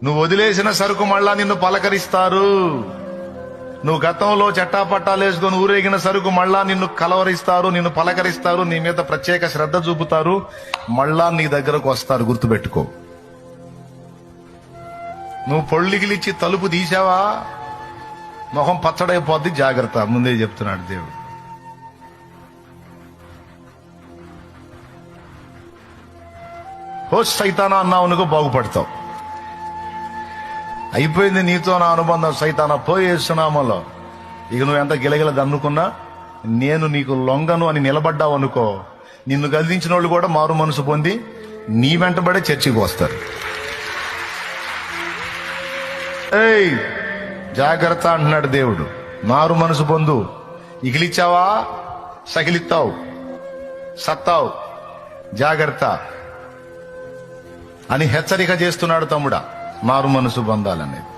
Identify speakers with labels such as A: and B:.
A: నువ్వు వదిలేసిన సరుకు మళ్ళా నిన్ను పలకరిస్తారు. నువ్వు గతంలో చట్టాపట్టాలు వేసుకొని ఊరేగిన సరుకు మళ్ళా నిన్ను కలవరిస్తారు, నిన్ను పలకరిస్తారు, నీ మీద ప్రత్యేక శ్రద్ధ చూపుతారు, మళ్ళా నీ దగ్గరకు వస్తారు. గుర్తుపెట్టుకో. నువ్వు పొళ్ళిగిలిచ్చి తలుపు తీసావా, మొహం పచ్చడైపోద్ది. జాగ్రత్త, ముందే చెప్తున్నాడు దేవుడు. హో సైతానా అన్నావు అనుకో, బాగుపడతావు. అయిపోయింది నీతో నా అనుబంధం, సైతానా పోయేస్తున్నామలో. ఇక నువ్వు ఎంత గిలగిల దన్నుకున్నా నేను నీకు లొంగను అని నిలబడ్డావు అనుకో, నిన్ను గదిలించిన వాళ్ళు కూడా మారు మనసు పొంది నీ వెంటబడే చర్చికి వస్తారు. ఏయ్ జాగ్రత్త అంటున్నాడు దేవుడు. మారు మనసు పొందు. ఇగిలిచ్చావా సకిలిస్తావు, సత్తావు, జాగ్రత్త అని హెచ్చరిక చేస్తున్నాడు తమ్ముడా. మారు మనసు పొందాలనేది